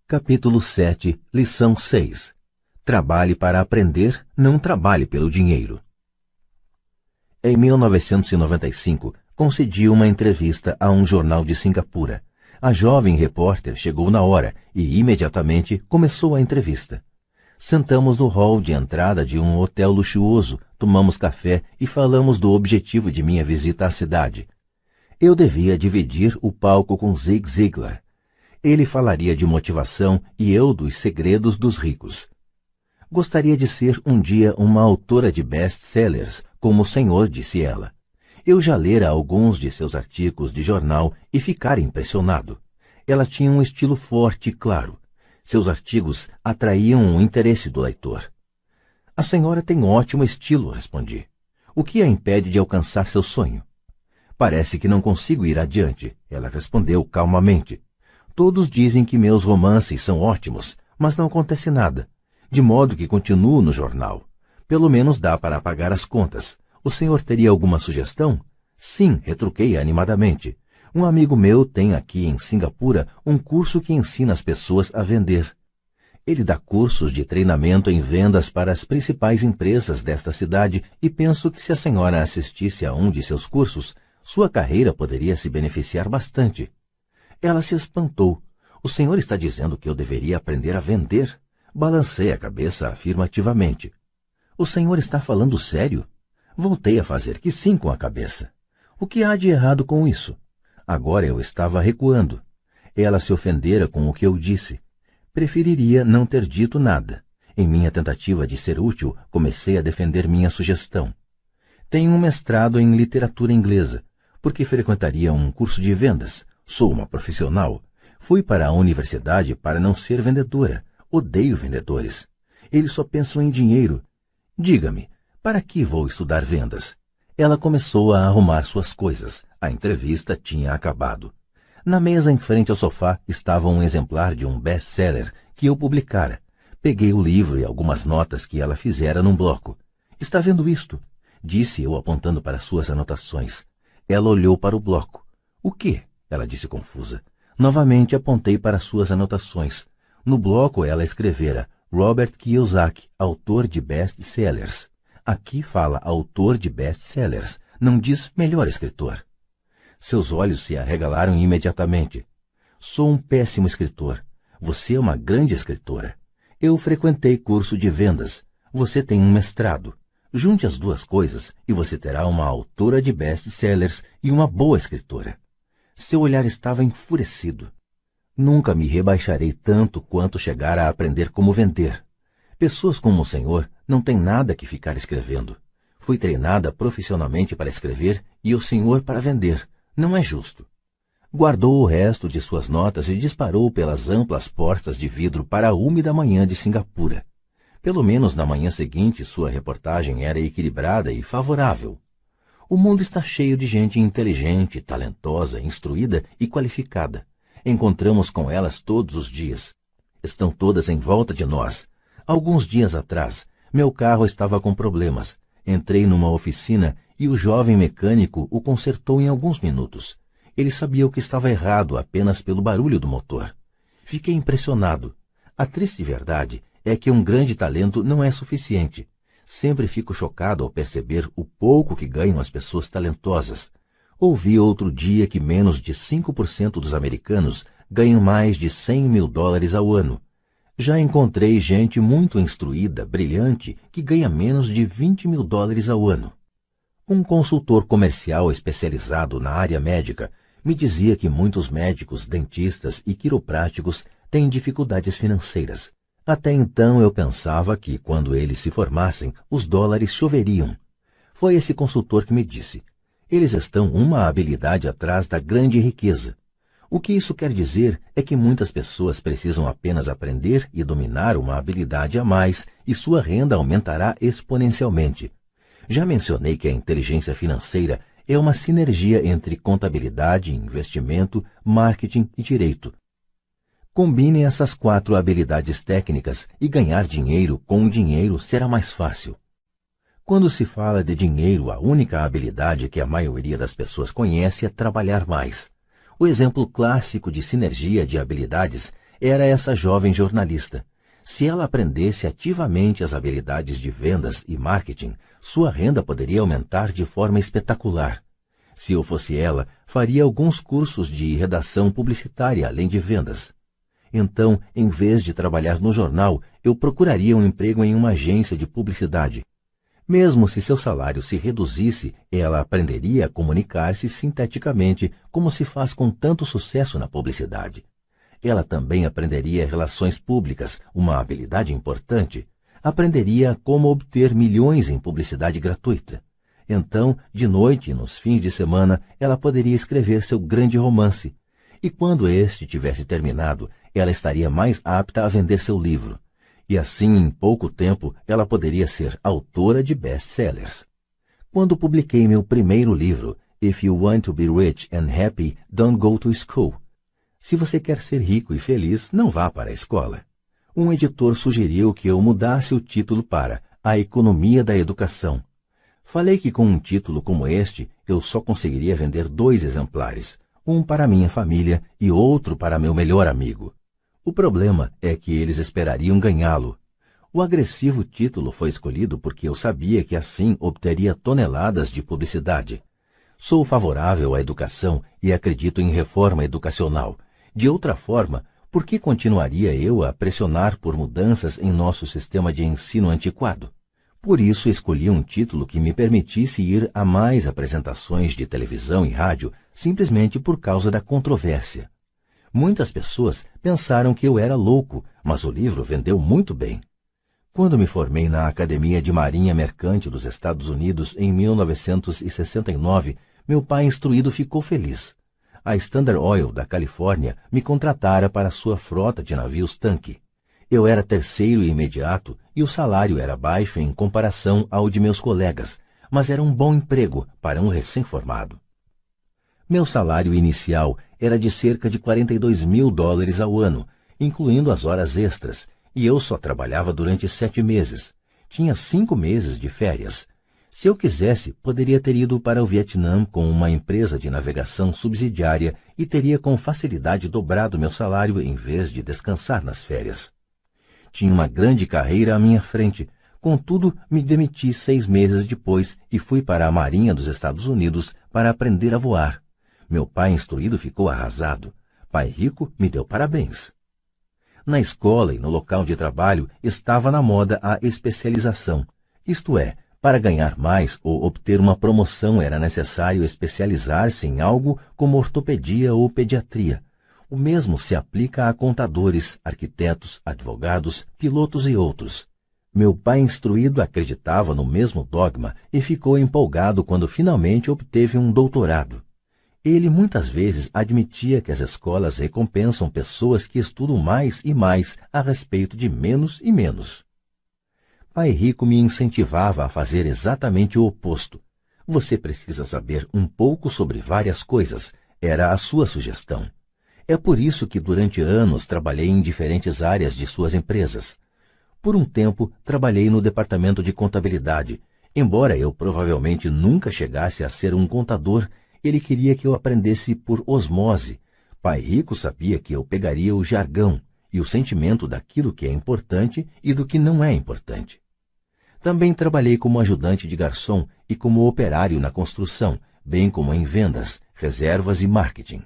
Capítulo 7, Lição 6. Trabalhe para aprender, não trabalhe pelo dinheiro. Em 1995, concedi uma entrevista a um jornal de Singapura. A jovem repórter chegou na hora e, imediatamente, começou a entrevista. Sentamos no hall de entrada de um hotel luxuoso, tomamos café e falamos do objetivo de minha visita à cidade. Eu devia dividir o palco com Zig Ziglar. Ele falaria de motivação e eu dos segredos dos ricos. Gostaria de ser um dia uma autora de best-sellers, como o senhor, disse ela. Eu já lera alguns de seus artigos de jornal e ficara impressionado. Ela tinha um estilo forte e claro. Seus artigos atraíam o interesse do leitor. A senhora tem ótimo estilo, respondi. O que a impede de alcançar seu sonho? Parece que não consigo ir adiante, ela respondeu calmamente. Todos dizem que meus romances são ótimos, mas não acontece nada. De modo que continuo no jornal. Pelo menos dá para pagar as contas. O senhor teria alguma sugestão? Sim, retruquei animadamente. Um amigo meu tem aqui em Singapura um curso que ensina as pessoas a vender. Ele dá cursos de treinamento em vendas para as principais empresas desta cidade e penso que se a senhora assistisse a um de seus cursos, sua carreira poderia se beneficiar bastante. Ela se espantou. O senhor está dizendo que eu deveria aprender a vender? Balancei a cabeça afirmativamente. O senhor está falando sério? Voltei a fazer que sim com a cabeça. O que há de errado com isso? Agora eu estava recuando. Ela se ofendera com o que eu disse. Preferiria não ter dito nada. Em minha tentativa de ser útil, comecei a defender minha sugestão. Tenho um mestrado em literatura inglesa. Por que frequentaria um curso de vendas? Sou uma profissional. Fui para a universidade para não ser vendedora. Odeio vendedores. Eles só pensam em dinheiro. Diga-me, para que vou estudar vendas? Ela começou a arrumar suas coisas. A entrevista tinha acabado. Na mesa em frente ao sofá estava um exemplar de um best-seller que eu publicara. Peguei o livro e algumas notas que ela fizera num bloco. Está vendo isto? Disse eu apontando para suas anotações. Ela olhou para o bloco. O quê? Ela disse confusa. Novamente apontei para suas anotações. No bloco ela escrevera Robert Kiyosaki, autor de best-sellers. Aqui fala autor de best-sellers, não diz melhor escritor. Seus olhos se arregalaram imediatamente. Sou um péssimo escritor. Você é uma grande escritora. Eu frequentei curso de vendas. Você tem um mestrado. Junte as duas coisas e você terá uma autora de best-sellers e uma boa escritora. Seu olhar estava enfurecido. Nunca me rebaixarei tanto quanto chegar a aprender como vender. Pessoas como o senhor não têm nada que ficar escrevendo. Fui treinada profissionalmente para escrever e o senhor para vender. Não é justo. Guardou o resto de suas notas e disparou pelas amplas portas de vidro para a úmida manhã de Singapura. Pelo menos na manhã seguinte sua reportagem era equilibrada e favorável. O mundo está cheio de gente inteligente, talentosa, instruída e qualificada. Encontramos com elas todos os dias. Estão todas em volta de nós. Alguns dias atrás, meu carro estava com problemas. Entrei numa oficina e o jovem mecânico o consertou em alguns minutos. Ele sabia o que estava errado apenas pelo barulho do motor. Fiquei impressionado. A triste verdade é que um grande talento não é suficiente. Sempre fico chocado ao perceber o pouco que ganham as pessoas talentosas. Ouvi outro dia que menos de 5% dos americanos ganham mais de $100 mil ao ano. Já encontrei gente muito instruída, brilhante, que ganha menos de $20 mil ao ano. Um consultor comercial especializado na área médica me dizia que muitos médicos, dentistas e quiropráticos têm dificuldades financeiras. Até então eu pensava que, quando eles se formassem, os dólares choveriam. Foi esse consultor que me disse: eles estão uma habilidade atrás da grande riqueza. O que isso quer dizer é que muitas pessoas precisam apenas aprender e dominar uma habilidade a mais e sua renda aumentará exponencialmente. Já mencionei que a inteligência financeira é uma sinergia entre contabilidade, investimento, marketing e direito. Combine essas 4 habilidades técnicas e ganhar dinheiro com o dinheiro será mais fácil. Quando se fala de dinheiro, a única habilidade que a maioria das pessoas conhece é trabalhar mais. O exemplo clássico de sinergia de habilidades era essa jovem jornalista. Se ela aprendesse ativamente as habilidades de vendas e marketing, sua renda poderia aumentar de forma espetacular. Se eu fosse ela, faria alguns cursos de redação publicitária além de vendas. Então, em vez de trabalhar no jornal, eu procuraria um emprego em uma agência de publicidade. Mesmo se seu salário se reduzisse, ela aprenderia a comunicar-se sinteticamente, como se faz com tanto sucesso na publicidade. Ela também aprenderia relações públicas, uma habilidade importante. Aprenderia como obter milhões em publicidade gratuita. Então, de noite e nos fins de semana, ela poderia escrever seu grande romance. E quando este tivesse terminado, ela estaria mais apta a vender seu livro. E assim, em pouco tempo, ela poderia ser autora de best-sellers. Quando publiquei meu primeiro livro, If You Want to Be Rich and Happy, Don't Go to School. Se você quer ser rico e feliz, não vá para a escola. Um editor sugeriu que eu mudasse o título para A Economia da Educação. Falei que com um título como este, eu só conseguiria vender 2 exemplares, um para minha família e outro para meu melhor amigo. O problema é que eles esperariam ganhá-lo. O agressivo título foi escolhido porque eu sabia que assim obteria toneladas de publicidade. Sou favorável à educação e acredito em reforma educacional. De outra forma, por que continuaria eu a pressionar por mudanças em nosso sistema de ensino antiquado? Por isso escolhi um título que me permitisse ir a mais apresentações de televisão e rádio simplesmente por causa da controvérsia. Muitas pessoas pensaram que eu era louco, mas o livro vendeu muito bem. Quando me formei na Academia de Marinha Mercante dos Estados Unidos em 1969, meu pai instruído ficou feliz. A Standard Oil da Califórnia me contratara para sua frota de navios tanque. Eu era terceiro e imediato e o salário era baixo em comparação ao de meus colegas, mas era um bom emprego para um recém-formado. Meu salário inicial era de cerca de $42.000 ao ano, incluindo as horas extras, e eu só trabalhava durante 7 meses. Tinha 5 meses de férias. Se eu quisesse, poderia ter ido para o Vietnã com uma empresa de navegação subsidiária e teria com facilidade dobrado meu salário em vez de descansar nas férias. Tinha uma grande carreira à minha frente, contudo me demiti 6 meses depois e fui para a Marinha dos Estados Unidos para aprender a voar. Meu pai instruído ficou arrasado. Pai rico me deu parabéns. Na escola e no local de trabalho estava na moda a especialização. Isto é, para ganhar mais ou obter uma promoção era necessário especializar-se em algo como ortopedia ou pediatria. O mesmo se aplica a contadores, arquitetos, advogados, pilotos e outros. Meu pai instruído acreditava no mesmo dogma e ficou empolgado quando finalmente obteve um doutorado. Ele muitas vezes admitia que as escolas recompensam pessoas que estudam mais e mais a respeito de menos e menos. Pai rico me incentivava a fazer exatamente o oposto. Você precisa saber um pouco sobre várias coisas, era a sua sugestão. É por isso que durante anos trabalhei em diferentes áreas de suas empresas. Por um tempo, trabalhei no departamento de contabilidade. Embora eu provavelmente nunca chegasse a ser um contador, ele queria que eu aprendesse por osmose. Pai rico sabia que eu pegaria o jargão e o sentimento daquilo que é importante e do que não é importante. Também trabalhei como ajudante de garçom e como operário na construção, bem como em vendas, reservas e marketing.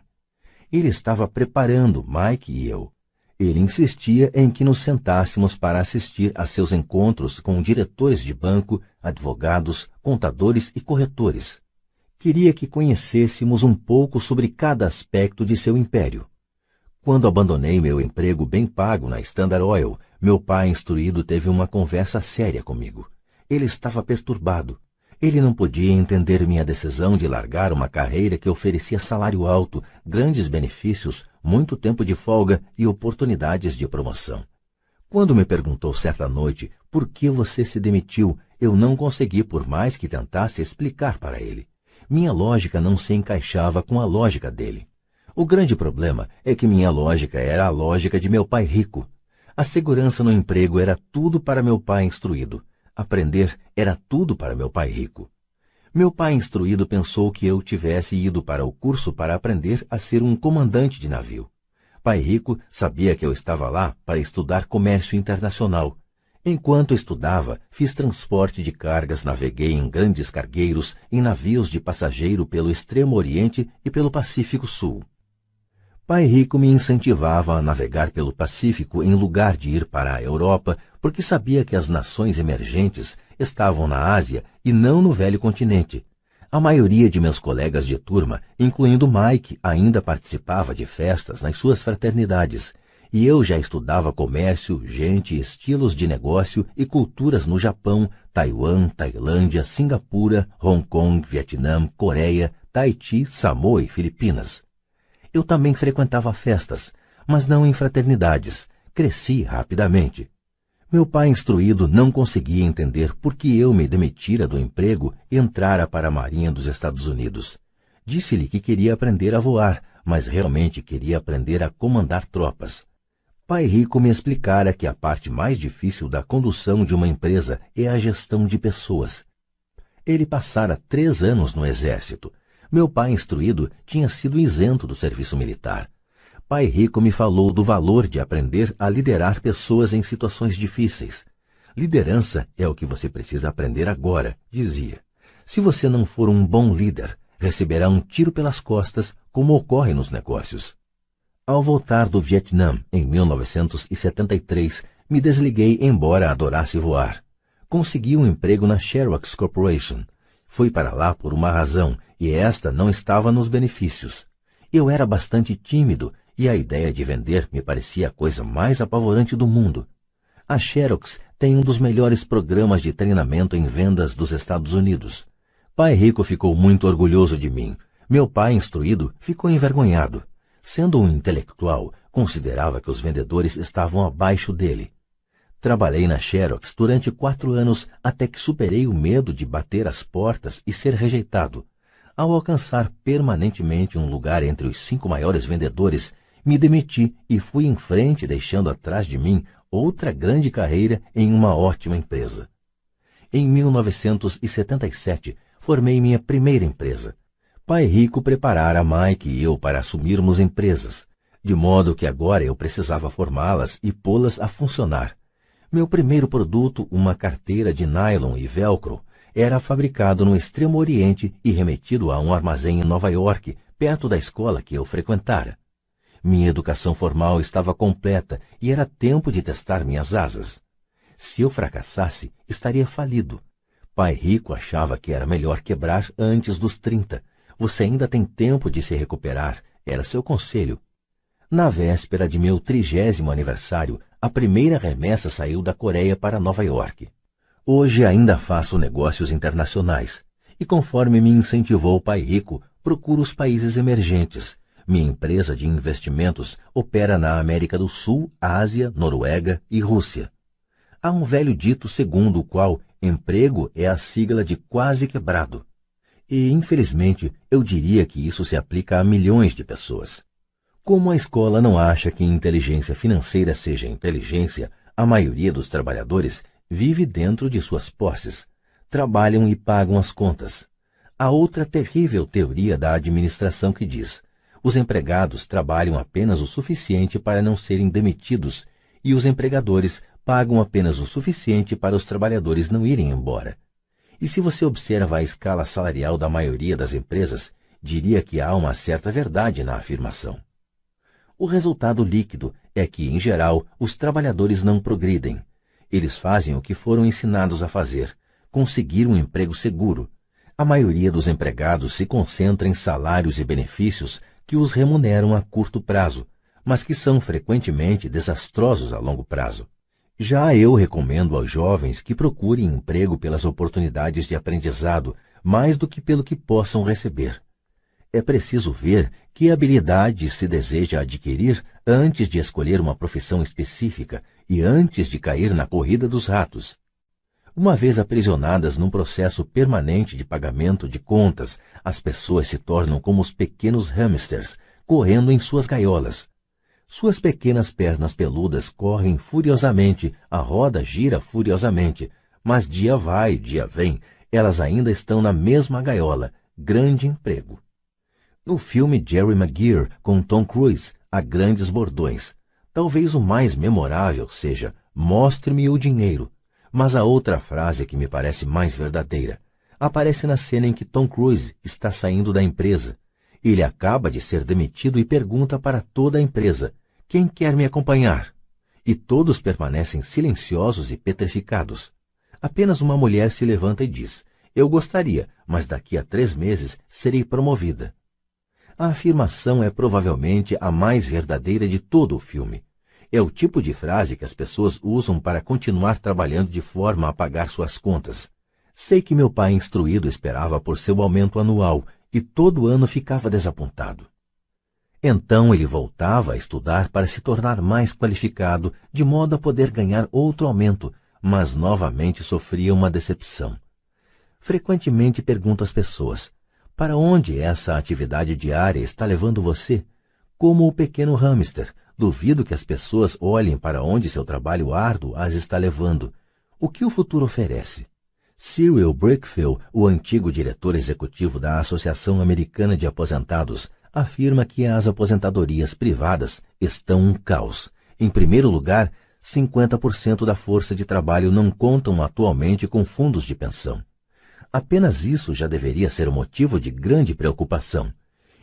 Ele estava preparando Mike e eu. Ele insistia em que nos sentássemos para assistir a seus encontros com diretores de banco, advogados, contadores e corretores. Queria que conhecêssemos um pouco sobre cada aspecto de seu império. Quando abandonei meu emprego bem pago na Standard Oil, meu pai instruído teve uma conversa séria comigo. Ele estava perturbado. Ele não podia entender minha decisão de largar uma carreira que oferecia salário alto, grandes benefícios, muito tempo de folga e oportunidades de promoção. Quando me perguntou certa noite por que você se demitiu, eu não consegui, por mais que tentasse explicar para ele. Minha lógica não se encaixava com a lógica dele. O grande problema é que minha lógica era a lógica de meu pai rico. A segurança no emprego era tudo para meu pai instruído. Aprender era tudo para meu pai rico. Meu pai instruído pensou que eu tivesse ido para o curso para aprender a ser um comandante de navio. Pai Rico sabia que eu estava lá para estudar comércio internacional. Enquanto estudava, fiz transporte de cargas, naveguei em grandes cargueiros, em navios de passageiro pelo Extremo Oriente e pelo Pacífico Sul. Pai Rico me incentivava a navegar pelo Pacífico em lugar de ir para a Europa, porque sabia que as nações emergentes estavam na Ásia e não no velho continente. A maioria de meus colegas de turma, incluindo Mike, ainda participava de festas nas suas fraternidades, e eu já estudava comércio, gente, estilos de negócio e culturas no Japão, Taiwan, Tailândia, Singapura, Hong Kong, Vietnã, Coreia, Tahiti, Samoa e Filipinas. Eu também frequentava festas, mas não em fraternidades. Cresci rapidamente. Meu pai instruído não conseguia entender por que eu me demitira do emprego e entrara para a Marinha dos Estados Unidos. Disse-lhe que queria aprender a voar, mas realmente queria aprender a comandar tropas. Pai Rico me explicara que a parte mais difícil da condução de uma empresa é a gestão de pessoas. Ele passara 3 anos no exército. Meu pai instruído tinha sido isento do serviço militar. Pai Rico me falou do valor de aprender a liderar pessoas em situações difíceis. Liderança é o que você precisa aprender agora, dizia. Se você não for um bom líder, receberá um tiro pelas costas, como ocorre nos negócios. Ao voltar do Vietnã, em 1973, me desliguei embora adorasse voar. Consegui um emprego na Xerox Corporation. Fui para lá por uma razão, e esta não estava nos benefícios. Eu era bastante tímido, e a ideia de vender me parecia a coisa mais apavorante do mundo. A Xerox tem um dos melhores programas de treinamento em vendas dos Estados Unidos. Pai Rico ficou muito orgulhoso de mim. Meu pai, instruído, ficou envergonhado. Sendo um intelectual, considerava que os vendedores estavam abaixo dele. Trabalhei na Xerox durante 4 anos até que superei o medo de bater as portas e ser rejeitado. Ao alcançar permanentemente um lugar entre os 5 maiores vendedores, me demiti e fui em frente, deixando atrás de mim outra grande carreira em uma ótima empresa. Em 1977, formei minha primeira empresa. Pai Rico preparara Mike e eu para assumirmos empresas, de modo que agora eu precisava formá-las e pô-las a funcionar. Meu primeiro produto, uma carteira de nylon e velcro, era fabricado no Extremo Oriente e remetido a um armazém em Nova York, perto da escola que eu frequentara. Minha educação formal estava completa e era tempo de testar minhas asas. Se eu fracassasse, estaria falido. Pai Rico achava que era melhor quebrar antes dos 30. Você ainda tem tempo de se recuperar, era seu conselho. Na véspera de meu 30º aniversário, a primeira remessa saiu da Coreia para Nova York. Hoje ainda faço negócios internacionais, e conforme me incentivou Pai Rico, procuro os países emergentes. Minha empresa de investimentos opera na América do Sul, Ásia, Noruega e Rússia. Há um velho dito segundo o qual emprego é a sigla de quase quebrado. E, infelizmente, eu diria que isso se aplica a milhões de pessoas. Como a escola não acha que inteligência financeira seja inteligência, a maioria dos trabalhadores vive dentro de suas posses, trabalham e pagam as contas. Há outra terrível teoria da administração que diz: os empregados trabalham apenas o suficiente para não serem demitidos e os empregadores pagam apenas o suficiente para os trabalhadores não irem embora. E se você observa a escala salarial da maioria das empresas, diria que há uma certa verdade na afirmação. O resultado líquido é que, em geral, os trabalhadores não progridem. Eles fazem o que foram ensinados a fazer, conseguir um emprego seguro. A maioria dos empregados se concentra em salários e benefícios que os remuneram a curto prazo, mas que são frequentemente desastrosos a longo prazo. Já eu recomendo aos jovens que procurem emprego pelas oportunidades de aprendizado, mais do que pelo que possam receber. É preciso ver que habilidade se deseja adquirir antes de escolher uma profissão específica e antes de cair na corrida dos ratos. Uma vez aprisionadas num processo permanente de pagamento de contas, as pessoas se tornam como os pequenos hamsters, correndo em suas gaiolas. Suas pequenas pernas peludas correm furiosamente, a roda gira furiosamente, mas dia vai, dia vem, elas ainda estão na mesma gaiola, grande emprego. No filme Jerry Maguire, com Tom Cruise, a grandes bordões. Talvez o mais memorável seja "Mostre-me o dinheiro", mas a outra frase que me parece mais verdadeira aparece na cena em que Tom Cruise está saindo da empresa. Ele acaba de ser demitido e pergunta para toda a empresa: "Quem quer me acompanhar?" E todos permanecem silenciosos e petrificados. Apenas uma mulher se levanta e diz: "Eu gostaria, mas daqui a 3 meses serei promovida." A afirmação é provavelmente a mais verdadeira de todo o filme. É o tipo de frase que as pessoas usam para continuar trabalhando de forma a pagar suas contas. Sei que meu pai instruído esperava por seu aumento anual e todo ano ficava desapontado. Então ele voltava a estudar para se tornar mais qualificado, de modo a poder ganhar outro aumento, mas novamente sofria uma decepção. Frequentemente pergunto às pessoas: "Para onde essa atividade diária está levando você?" Como o pequeno hamster, duvido que as pessoas olhem para onde seu trabalho árduo as está levando. O que o futuro oferece? Cyril Brickfield, o antigo diretor executivo da Associação Americana de Aposentados, afirma que as aposentadorias privadas estão um caos. Em primeiro lugar, 50% da força de trabalho não contam atualmente com fundos de pensão. Apenas isso já deveria ser motivo de grande preocupação.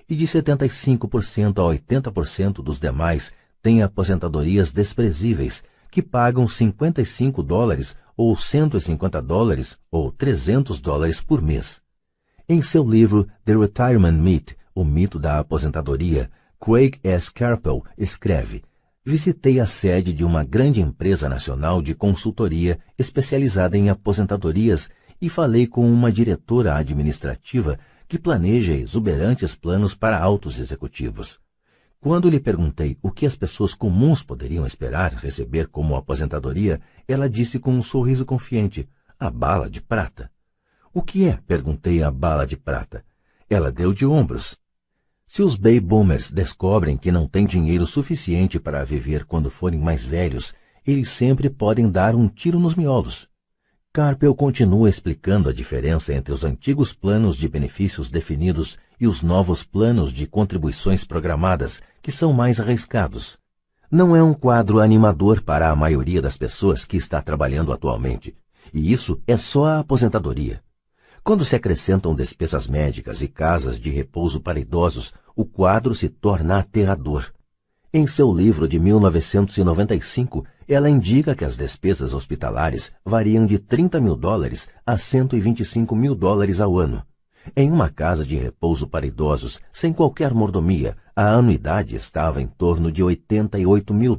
E de 75% a 80% dos demais têm aposentadorias desprezíveis, que pagam $55 ou $150 ou $300 por mês. Em seu livro The Retirement Myth, o mito da aposentadoria, Craig S. Carpel escreve: "Visitei a sede de uma grande empresa nacional de consultoria especializada em aposentadorias e falei com uma diretora administrativa que planeja exuberantes planos para altos executivos. Quando lhe perguntei o que as pessoas comuns poderiam esperar receber como aposentadoria, ela disse com um sorriso confiante: 'A bala de prata.'" "O que é?" perguntei. "A bala de prata." Ela deu de ombros. Se os baby boomers descobrem que não têm dinheiro suficiente para viver quando forem mais velhos, eles sempre podem dar um tiro nos miolos. Carpel continua explicando a diferença entre os antigos planos de benefícios definidos e os novos planos de contribuições programadas, que são mais arriscados. Não é um quadro animador para a maioria das pessoas que está trabalhando atualmente, e isso é só a aposentadoria. Quando se acrescentam despesas médicas e casas de repouso para idosos, o quadro se torna aterrador. Em seu livro de 1995, ela indica que as despesas hospitalares variam de $30 mil a $125 mil ao ano. Em uma casa de repouso para idosos, sem qualquer mordomia, a anuidade estava em torno de $88 mil.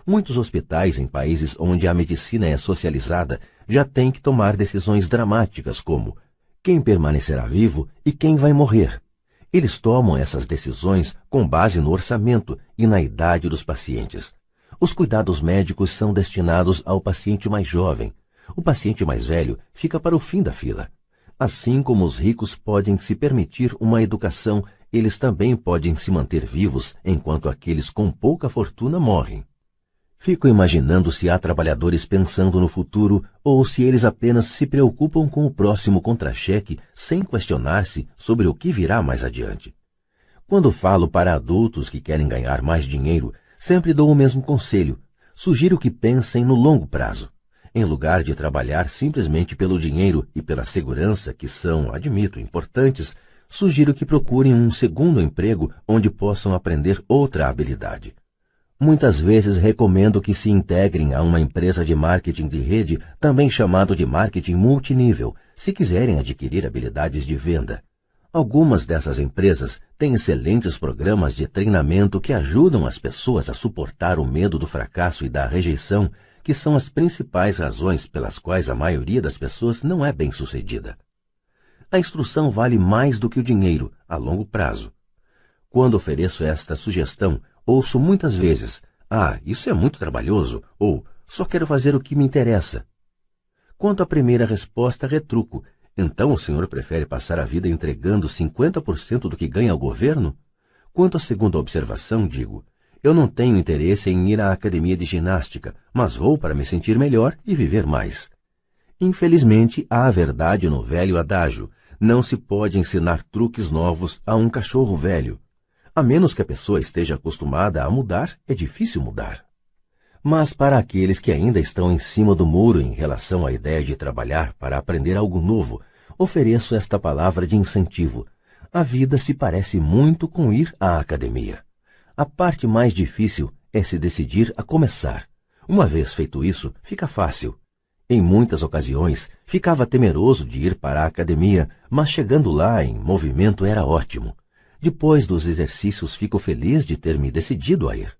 Muitos hospitais em países onde a medicina é socializada já têm que tomar decisões dramáticas como quem permanecerá vivo e quem vai morrer. Eles tomam essas decisões com base no orçamento e na idade dos pacientes. Os cuidados médicos são destinados ao paciente mais jovem. O paciente mais velho fica para o fim da fila. Assim como os ricos podem se permitir uma educação, eles também podem se manter vivos enquanto aqueles com pouca fortuna morrem. Fico imaginando se há trabalhadores pensando no futuro ou se eles apenas se preocupam com o próximo contra-cheque sem questionar-se sobre o que virá mais adiante. Quando falo para adultos que querem ganhar mais dinheiro, sempre dou o mesmo conselho. Sugiro que pensem no longo prazo. Em lugar de trabalhar simplesmente pelo dinheiro e pela segurança, que são, admito, importantes, sugiro que procurem um segundo emprego onde possam aprender outra habilidade. Muitas vezes recomendo que se integrem a uma empresa de marketing de rede, também chamado de marketing multinível, se quiserem adquirir habilidades de venda. Algumas dessas empresas têm excelentes programas de treinamento que ajudam as pessoas a suportar o medo do fracasso e da rejeição, que são as principais razões pelas quais a maioria das pessoas não é bem-sucedida. A instrução vale mais do que o dinheiro, a longo prazo. Quando ofereço esta sugestão, ouço muitas vezes: "Isso é muito trabalhoso", ou "Só quero fazer o que me interessa". Quanto à primeira resposta, retruco: "Então o senhor prefere passar a vida entregando 50% do que ganha ao governo?" Quanto à segunda observação, digo: "Eu não tenho interesse em ir à academia de ginástica, mas vou para me sentir melhor e viver mais." Infelizmente, há a verdade no velho adágio: não se pode ensinar truques novos a um cachorro velho. A menos que a pessoa esteja acostumada a mudar, é difícil mudar. Mas para aqueles que ainda estão em cima do muro em relação à ideia de trabalhar para aprender algo novo, ofereço esta palavra de incentivo. A vida se parece muito com ir à academia. A parte mais difícil é se decidir a começar. Uma vez feito isso, fica fácil. Em muitas ocasiões, ficava temeroso de ir para a academia, mas chegando lá em movimento era ótimo. Depois dos exercícios, fico feliz de ter me decidido a ir.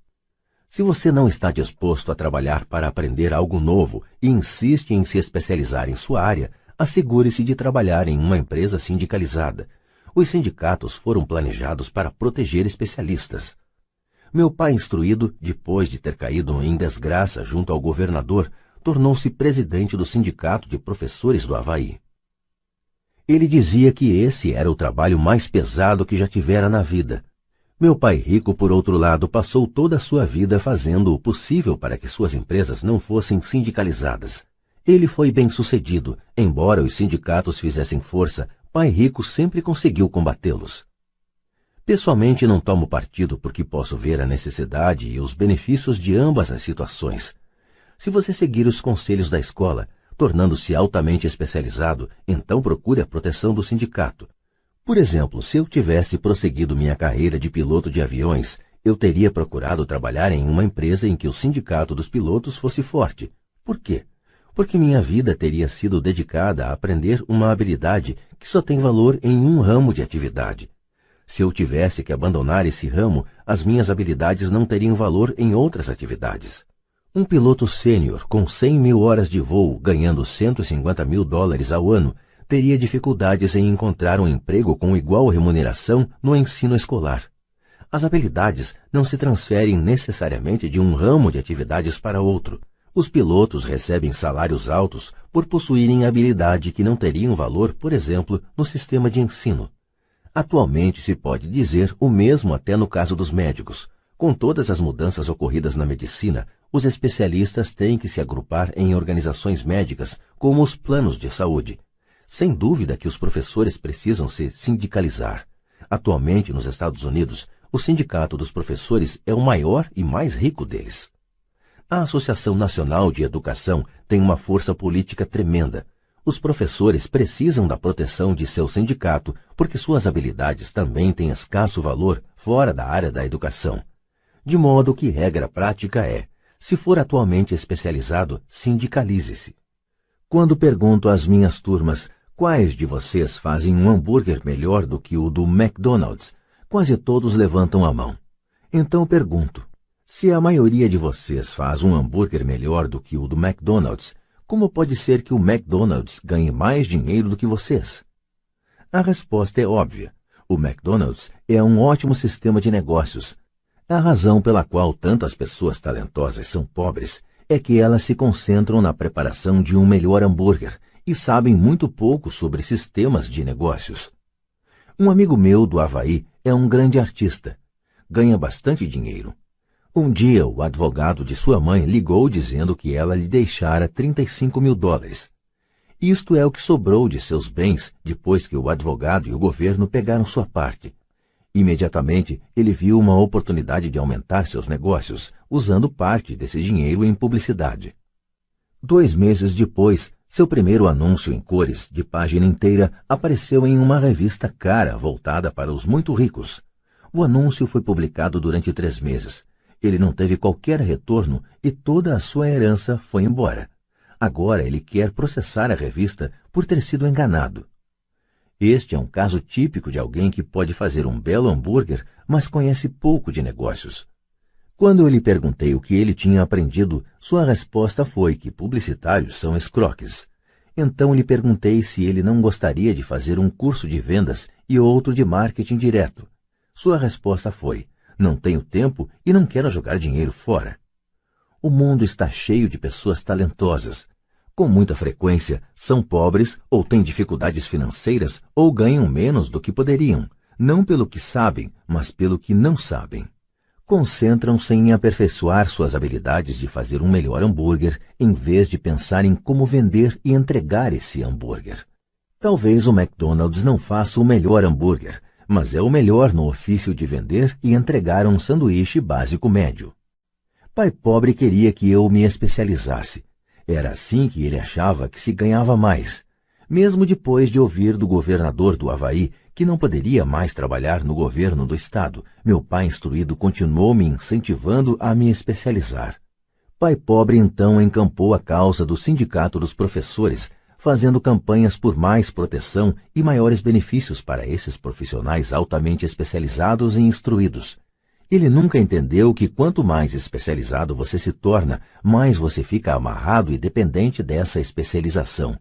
Se você não está disposto a trabalhar para aprender algo novo e insiste em se especializar em sua área, assegure-se de trabalhar em uma empresa sindicalizada. Os sindicatos foram planejados para proteger especialistas. Meu pai instruído, depois de ter caído em desgraça junto ao governador, tornou-se presidente do Sindicato de Professores do Havaí. Ele dizia que esse era o trabalho mais pesado que já tivera na vida. Meu pai rico, por outro lado, passou toda a sua vida fazendo o possível para que suas empresas não fossem sindicalizadas. Ele foi bem-sucedido, embora os sindicatos fizessem força, pai rico sempre conseguiu combatê-los. Pessoalmente não tomo partido porque posso ver a necessidade e os benefícios de ambas as situações. Se você seguir os conselhos da escola, tornando-se altamente especializado, então procure a proteção do sindicato. Por exemplo, se eu tivesse prosseguido minha carreira de piloto de aviões, eu teria procurado trabalhar em uma empresa em que o sindicato dos pilotos fosse forte. Por quê? Porque minha vida teria sido dedicada a aprender uma habilidade que só tem valor em um ramo de atividade. Se eu tivesse que abandonar esse ramo, as minhas habilidades não teriam valor em outras atividades. Um piloto sênior com 100.000 horas de voo, ganhando $150.000 ao ano, teria dificuldades em encontrar um emprego com igual remuneração no ensino escolar. As habilidades não se transferem necessariamente de um ramo de atividades para outro. Os pilotos recebem salários altos por possuírem habilidade que não teriam valor, por exemplo, no sistema de ensino. Atualmente se pode dizer o mesmo até no caso dos médicos. Com todas as mudanças ocorridas na medicina, os especialistas têm que se agrupar em organizações médicas, como os planos de saúde. Sem dúvida que os professores precisam se sindicalizar. Atualmente, nos Estados Unidos, o Sindicato dos Professores é o maior e mais rico deles. A Associação Nacional de Educação tem uma força política tremenda. Os professores precisam da proteção de seu sindicato, porque suas habilidades também têm escasso valor fora da área da educação. De modo que regra prática é, se for atualmente especializado, sindicalize-se. Quando pergunto às minhas turmas, quais de vocês fazem um hambúrguer melhor do que o do McDonald's, quase todos levantam a mão. Então pergunto, se a maioria de vocês faz um hambúrguer melhor do que o do McDonald's, como pode ser que o McDonald's ganhe mais dinheiro do que vocês? A resposta é óbvia. O McDonald's é um ótimo sistema de negócios. A razão pela qual tantas pessoas talentosas são pobres é que elas se concentram na preparação de um melhor hambúrguer e sabem muito pouco sobre sistemas de negócios. Um amigo meu do Havaí é um grande artista. Ganha bastante dinheiro. Um dia, o advogado de sua mãe ligou dizendo que ela lhe deixara $35.000. Isto é o que sobrou de seus bens depois que o advogado e o governo pegaram sua parte. Imediatamente, ele viu uma oportunidade de aumentar seus negócios, usando parte desse dinheiro em publicidade. 2 meses depois, seu primeiro anúncio em cores, de página inteira, apareceu em uma revista cara voltada para os muito ricos. O anúncio foi publicado durante 3 meses. Ele não teve qualquer retorno e toda a sua herança foi embora. Agora ele quer processar a revista por ter sido enganado. Este é um caso típico de alguém que pode fazer um belo hambúrguer, mas conhece pouco de negócios. Quando eu lhe perguntei o que ele tinha aprendido, sua resposta foi que publicitários são escroques. Então lhe perguntei se ele não gostaria de fazer um curso de vendas e outro de marketing direto. Sua resposta foi: não tenho tempo e não quero jogar dinheiro fora. O mundo está cheio de pessoas talentosas. Com muita frequência, são pobres ou têm dificuldades financeiras ou ganham menos do que poderiam, não pelo que sabem, mas pelo que não sabem. Concentram-se em aperfeiçoar suas habilidades de fazer um melhor hambúrguer, em vez de pensar em como vender e entregar esse hambúrguer. Talvez o McDonald's não faça o melhor hambúrguer, mas é o melhor no ofício de vender e entregar um sanduíche básico médio. Pai pobre queria que eu me especializasse. Era assim que ele achava que se ganhava mais, mesmo depois de ouvir do governador do Havaí que não poderia mais trabalhar no governo do estado. Meu pai instruído continuou me incentivando a me especializar. Pai pobre então encampou a causa do Sindicato dos Professores, fazendo campanhas por mais proteção e maiores benefícios para esses profissionais altamente especializados e instruídos. Ele nunca entendeu que quanto mais especializado você se torna, mais você fica amarrado e dependente dessa especialização.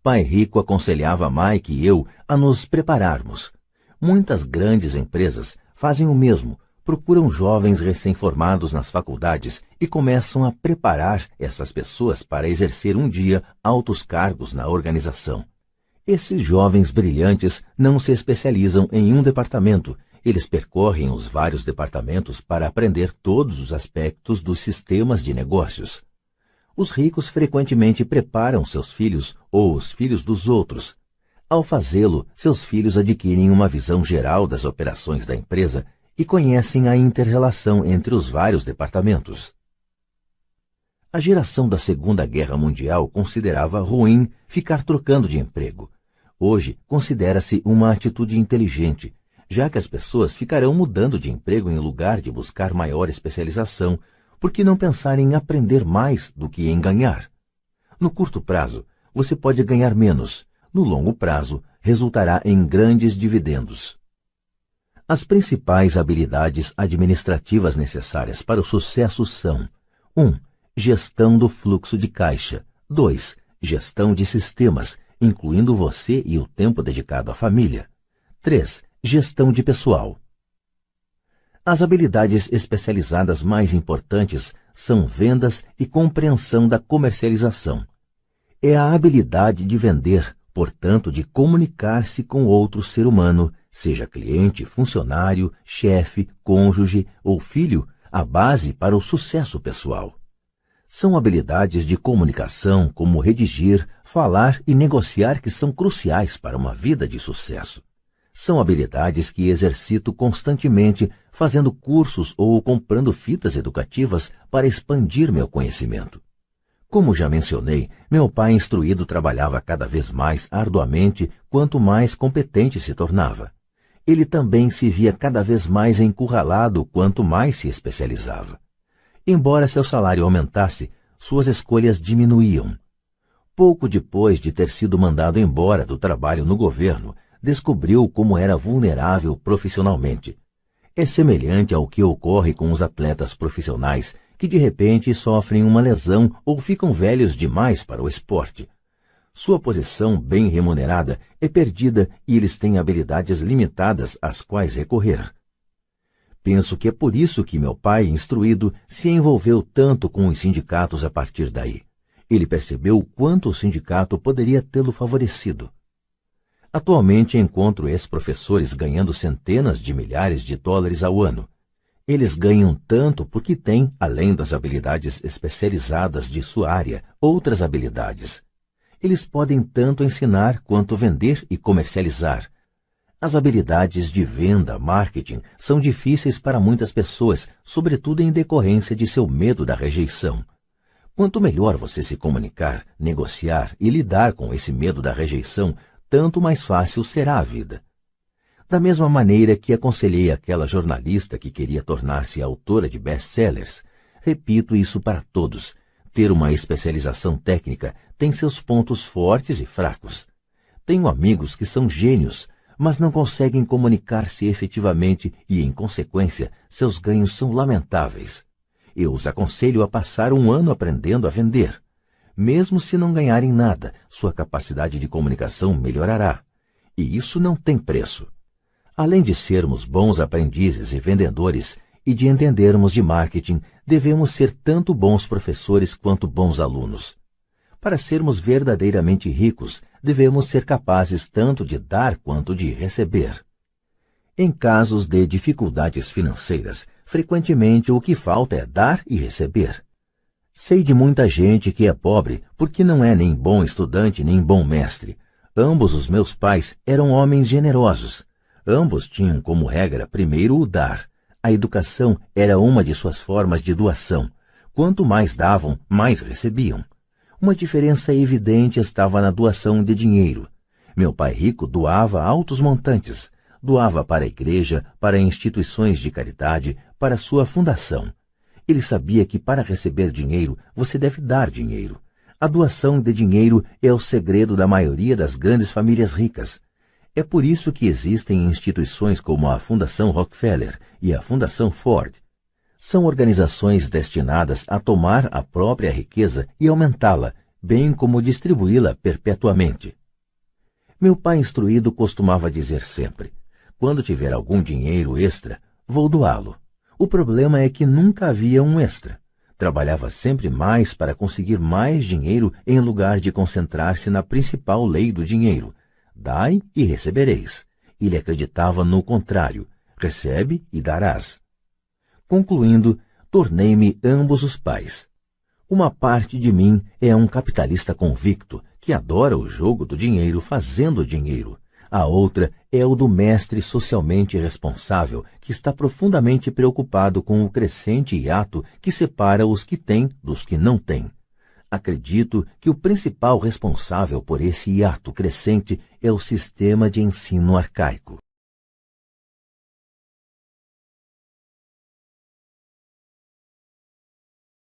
Pai Rico aconselhava Mike e eu a nos prepararmos. Muitas grandes empresas fazem o mesmo, procuram jovens recém-formados nas faculdades e começam a preparar essas pessoas para exercer um dia altos cargos na organização. Esses jovens brilhantes não se especializam em um departamento, eles percorrem os vários departamentos para aprender todos os aspectos dos sistemas de negócios. Os ricos frequentemente preparam seus filhos ou os filhos dos outros. Ao fazê-lo, seus filhos adquirem uma visão geral das operações da empresa e conhecem a inter-relação entre os vários departamentos. A geração da Segunda Guerra Mundial considerava ruim ficar trocando de emprego. Hoje, considera-se uma atitude inteligente, já que as pessoas ficarão mudando de emprego em lugar de buscar maior especialização, por que não pensar em aprender mais do que em ganhar? No curto prazo, você pode ganhar menos. No longo prazo, resultará em grandes dividendos. As principais habilidades administrativas necessárias para o sucesso são: 1. Gestão do fluxo de caixa. 2. Gestão de sistemas, incluindo você e o tempo dedicado à família. 3. Gestão de pessoal. As habilidades especializadas mais importantes são vendas e compreensão da comercialização. É a habilidade de vender, portanto, de comunicar-se com outro ser humano, seja cliente, funcionário, chefe, cônjuge ou filho, a base para o sucesso pessoal. São habilidades de comunicação como redigir, falar e negociar que são cruciais para uma vida de sucesso. São habilidades que exercito constantemente, fazendo cursos ou comprando fitas educativas para expandir meu conhecimento. Como já mencionei, meu pai instruído trabalhava cada vez mais arduamente quanto mais competente se tornava. Ele também se via cada vez mais encurralado quanto mais se especializava. Embora seu salário aumentasse, suas escolhas diminuíam. Pouco depois de ter sido mandado embora do trabalho no governo, descobriu como era vulnerável profissionalmente. É semelhante ao que ocorre com os atletas profissionais, que de repente sofrem uma lesão ou ficam velhos demais para o esporte. Sua posição bem remunerada é perdida e eles têm habilidades limitadas às quais recorrer. Penso que é por isso que meu pai, instruído, se envolveu tanto com os sindicatos a partir daí. Ele percebeu o quanto o sindicato poderia tê-lo favorecido. Atualmente encontro ex-professores ganhando centenas de milhares de dólares ao ano. Eles ganham tanto porque têm, além das habilidades especializadas de sua área, outras habilidades. Eles podem tanto ensinar quanto vender e comercializar. As habilidades de venda, marketing, são difíceis para muitas pessoas, sobretudo em decorrência de seu medo da rejeição. Quanto melhor você se comunicar, negociar e lidar com esse medo da rejeição, tanto mais fácil será a vida. Da mesma maneira que aconselhei aquela jornalista que queria tornar-se autora de best-sellers, repito isso para todos. Ter uma especialização técnica tem seus pontos fortes e fracos. Tenho amigos que são gênios, mas não conseguem comunicar-se efetivamente e, em consequência, seus ganhos são lamentáveis. Eu os aconselho a passar um ano aprendendo a vender. Mesmo se não ganharem nada, sua capacidade de comunicação melhorará. E isso não tem preço. Além de sermos bons aprendizes e vendedores e de entendermos de marketing, devemos ser tanto bons professores quanto bons alunos. Para sermos verdadeiramente ricos, devemos ser capazes tanto de dar quanto de receber. Em casos de dificuldades financeiras, frequentemente o que falta é dar e receber. Sei de muita gente que é pobre porque não é nem bom estudante nem bom mestre. Ambos os meus pais eram homens generosos. Ambos tinham como regra primeiro o dar. A educação era uma de suas formas de doação. Quanto mais davam, mais recebiam. Uma diferença evidente estava na doação de dinheiro. Meu pai rico doava altos montantes. Doava para a igreja, para instituições de caridade, para sua fundação. Ele sabia que para receber dinheiro, você deve dar dinheiro. A doação de dinheiro é o segredo da maioria das grandes famílias ricas. É por isso que existem instituições como a Fundação Rockefeller e a Fundação Ford. São organizações destinadas a tomar a própria riqueza e aumentá-la, bem como distribuí-la perpetuamente. Meu pai instruído costumava dizer sempre: quando tiver algum dinheiro extra, vou doá-lo. O problema é que nunca havia um extra. Trabalhava sempre mais para conseguir mais dinheiro em lugar de concentrar-se na principal lei do dinheiro: dai e recebereis. Ele acreditava no contrário: recebe e darás. Concluindo, tornei-me ambos os pais. Uma parte de mim é um capitalista convicto que adora o jogo do dinheiro fazendo dinheiro. A outra é o do mestre socialmente responsável que está profundamente preocupado com o crescente hiato que separa os que têm dos que não têm. Acredito que o principal responsável por esse hiato crescente é o sistema de ensino arcaico.